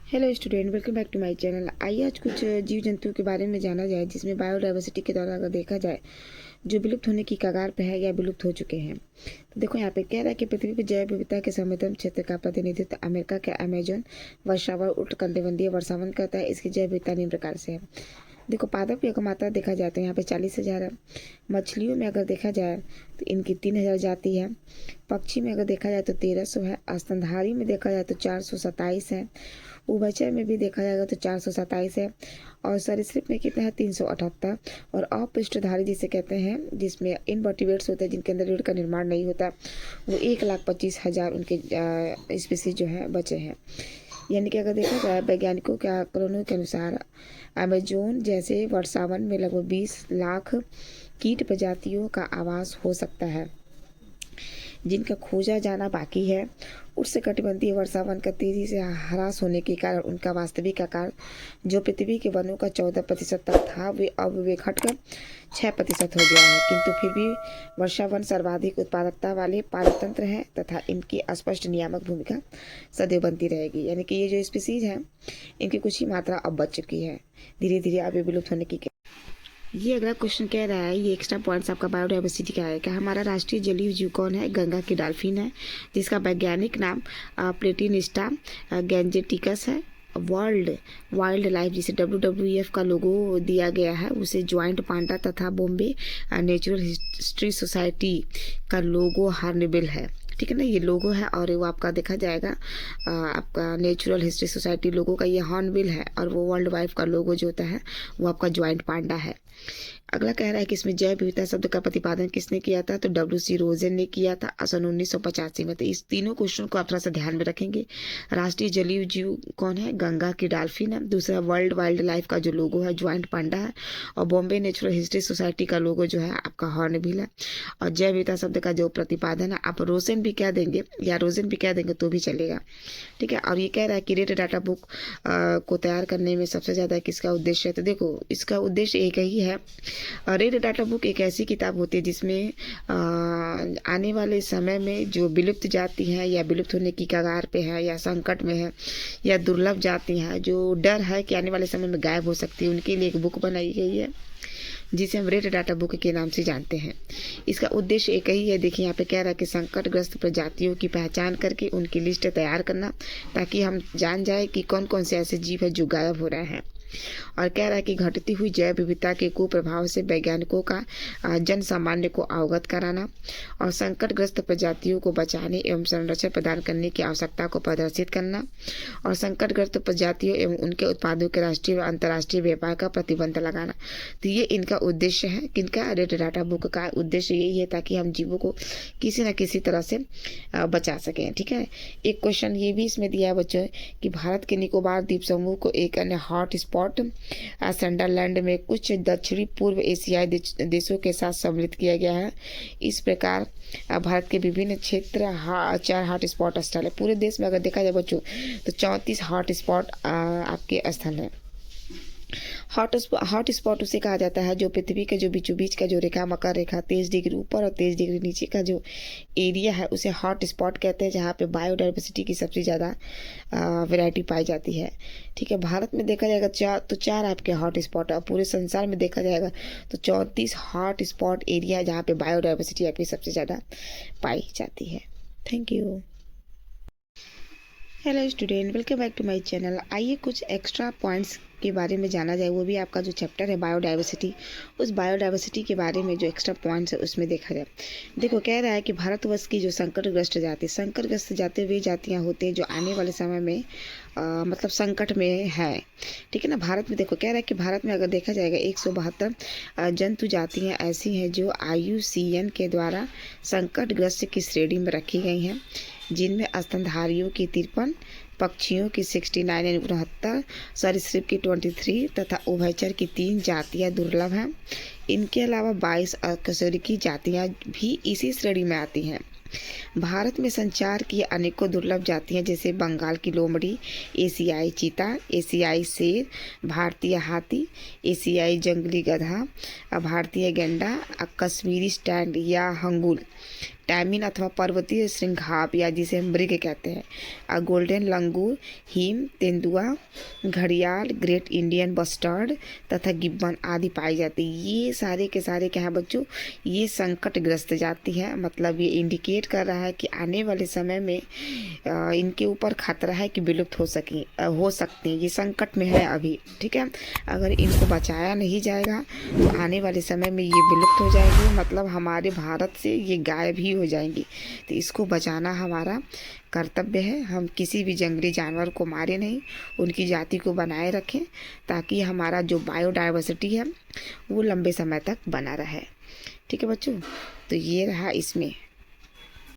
Hello student, welcome back to my channel. आइए आज कुछ जीव जंतुओं के बारे में जाना जाए जिसमें बायोडाइवर्सिटी के दौरान अगर देखा जाए जो विलुप्त होने की कगार पे है या विलुप्त हो चुके हैं। तो देखो यहाँ पे कह रहा है कि पृथ्वी पर जैव विविधता के संवेदन क्षेत्र का प्रतिनिधित्व अमेरिका के अमेजन वर्षावन उष्णकटिबंधीय वर्षावन करता है। इसकी जैव विविधता निम्न प्रकार से है। देखो पादप की अगर मात्रा देखा जाए तो यहाँ पे 40,000 है। मछलियों में अगर देखा जाए तो इनकी 3,000 जाति है। पक्षी में अगर देखा जाए तो 1,300 है। स्तनधारी में देखा जाए तो 427 है। उभयचर में भी देखा जाएगा तो 427 है। और सरीसृप में कितना है 378। और अपृष्ठधारी जिसे कहते हैं जिसमें इनवर्टिब्रेट्स होते हैं जिनके अंदर रीढ़ का निर्माण नहीं होता वो 1,25,000 उनके स्पीसीज जो है बचे हैं। यानी कि अगर देखा जाए वैज्ञानिकों के आकलनों के अनुसार अमेजोन जैसे वर्षावन में लगभग 20 लाख कीट प्रजातियों का आवास हो सकता है जिनका खोजा जाना बाकी है। उष्णकटिबंधीय वर्षावन का तेजी से ह्रास होने के कारण उनका वास्तविक आकार जो पृथ्वी के वनों का 14% तक था वे घटकर 6% हो गया है। किंतु फिर भी वर्षावन सर्वाधिक उत्पादकता वाले पारतंत्र हैं तथा इनकी स्पष्ट नियामक भूमिका सदैव बनती रहेगी। यानी कि ये जो स्पीसीज हैं इनकी कुछ ही मात्रा अब बच चुकी है, धीरे धीरे अब ये विलुप्त होने की। ये अगला क्वेश्चन कह रहा है, ये एक्स्ट्रा पॉइंट्स आपका बायोडाइवर्सिटी का है। क्या हमारा राष्ट्रीय जलीय जीव कौन है? गंगा की डॉल्फिन है जिसका वैज्ञानिक नाम प्लेटिनिस्टा गैंजेटिकस है। वर्ल्ड वाइल्ड लाइफ जिसे WWF का लोगो दिया गया है उसे ज्वाइंट पांडा तथा बॉम्बे नेचुरल हिस्ट्री सोसाइटी का लोगो हॉर्नबिल है। ठीक है ना, ये लोगो है और वो आपका देखा जाएगा आपका नेचुरल हिस्ट्री सोसाइटी लोगो का ये हॉर्नबिल है और वो वर्ल्ड वाइफ का लोगो जो होता है वो आपका ज्वाइंट पांडा है। अगला कह रहा है कि इसमें जैव विविधता शब्द का प्रतिपादन किसने किया था? तो WC रोजन ने किया था सन 1985 में। तो इस तीनों क्वेश्चन को आप थोड़ा सा ध्यान में रखेंगे। राष्ट्रीय जलीय जीव कौन है? गंगा की डॉल्फिन है। दूसरा वर्ल्ड वाइल्ड लाइफ का जो लोगो है ज्वाइंट पांडा है। और बॉम्बे नेचुरल हिस्ट्री सोसाइटी का लोगो जो है आपका हॉर्नबिल है। और जैव विविधता शब्द का जो प्रतिपादन है आप रोजन भी कह देंगे या रोजन भी कह देंगे तो भी चलेगा। ठीक है, और ये कह रहा है कि रेड डाटा बुक को तैयार करने में सबसे ज़्यादा किसका उद्देश्य है? तो देखो इसका उद्देश्य एक ही है। रेड डाटा बुक एक ऐसी किताब होती है जिसमें आने वाले समय में जो विलुप्त जाति हैं या विलुप्त होने की कगार पे है या संकट में है या दुर्लभ जाति हैं जो डर है कि आने वाले समय में गायब हो सकती है उनके लिए एक बुक बनाई गई है जिसे हम रेड डाटा बुक के नाम से जानते हैं। इसका उद्देश्य एक ही है। देखिए यहाँ पे कह रहा है कि संकटग्रस्त प्रजातियों की पहचान करके उनकी लिस्ट तैयार करना ताकि हम जान जाए कि कौन कौन से ऐसे जीव है जो गायब हो रहे हैं। और कह रहा है कि घटती हुई जैव विविधता के कुप्रभाव से वैज्ञानिकों का जन सामान्य को अवगत कराना और संकटग्रस्त प्रजातियों को बचाने एवं संरक्षण प्रदान करने की आवश्यकता को प्रदर्शित करना और संकटग्रस्त प्रजातियों एवं उनके उत्पादों के राष्ट्रीय व अंतर्राष्ट्रीय व्यापार का प्रतिबंध लगाना। तो ये इनका उद्देश्य है। किनका? रेड डाटा बुक का उद्देश्य यही है ताकि हम जीवों को किसी न किसी तरह से बचा सकें। ठीक है, एक क्वेश्चन ये भी इसमें दिया है बच्चों कि भारत के निकोबार द्वीप समूह को एक अन्य हॉट स्पॉट संडरलैंड में कुछ दक्षिणी पूर्व एशियाई देशों के साथ सम्मिलित किया गया है। इस प्रकार भारत के विभिन्न क्षेत्र 4 हॉट स्पॉट स्थल है। पूरे देश में अगर देखा जाए बच्चों तो 34 हॉट स्पॉट आपके स्थल हैं। हॉट स्पॉट उसे कहा जाता है जो पृथ्वी के जो बीचों बीच का जो रेखा मकर रेखा 23 डिग्री ऊपर और 23 डिग्री नीचे का जो एरिया है उसे हॉट स्पॉट कहते हैं जहाँ पे बायोडाइवर्सिटी की सबसे ज़्यादा वैरायटी पाई जाती है। ठीक है, भारत में देखा जाएगा तो 4 आपके हॉट स्पॉट है। पूरे संसार में देखा जाएगा तो 34 हॉट स्पॉट एरिया जहाँ पे बायोडाइवर्सिटी आपकी सबसे ज़्यादा पाई जाती है। Thank you. Hello student, welcome back to my channel. आइए कुछ एक्स्ट्रा पॉइंट्स के बारे में जाना जाए, वो भी आपका जो चैप्टर है बायोडाइवर्सिटी उस बायोडाइवर्सिटी के बारे में जो एक्स्ट्रा पॉइंट्स है उसमें देखा जाए। देखो कह रहा है कि भारतवर्ष की जो संकटग्रस्त जाति वे जातियाँ होते हैं जो आने वाले समय में मतलब संकट में है। ठीक है ना, भारत में देखो कह रहा है कि भारत में अगर देखा जाएगा 172 जंतु जातियाँ ऐसी हैं जो IUCN के द्वारा संकटग्रस्त की श्रेणी में रखी गई हैं जिनमें स्तनधारियों की 53, पक्षियों की 69 यानी 69, सरीसृप की 23 तथा उभयचर की 3 जातियाँ दुर्लभ हैं। इनके अलावा 22 अकशेरुकी जातियाँ भी इसी श्रेणी में आती हैं। भारत में संचार की अनेकों दुर्लभ जातियाँ जैसे बंगाल की लोमड़ी, एशियाई चीता, एशियाई शेर, भारतीय हाथी, एशियाई जंगली गधा, भारतीय गैंडा, कश्मीरी स्टैंड या हंगुल, टैमिन अथवा पर्वतीय श्रृंगाप या जिसे हम मृग कहते हैं, गोल्डन लंगूर, हिम, तेंदुआ, घड़ियाल, ग्रेट इंडियन बस्टर्ड तथा गिब्बन आदि पाई जाती है। ये सारे के सारे क्या है बच्चों, ये संकटग्रस्त जाति है, मतलब ये इंडिकेट कर रहा है कि आने वाले समय में इनके ऊपर खतरा है कि विलुप्त हो सकते हैं, ये संकट में है अभी। ठीक है, अगर इनको बचाया नहीं जाएगा तो आने वाले समय में ये विलुप्त हो जाएंगे, मतलब हमारे भारत से ये गायब ही हो जाएंगी। तो इसको बचाना हमारा कर्तव्य है। हम किसी भी जंगली जानवर को मारे नहीं, उनकी जाति को बनाए रखें ताकि हमारा जो बायोडाइवर्सिटी है वो लंबे समय तक बना रहे। ठीक है बच्चों, तो ये रहा इसमें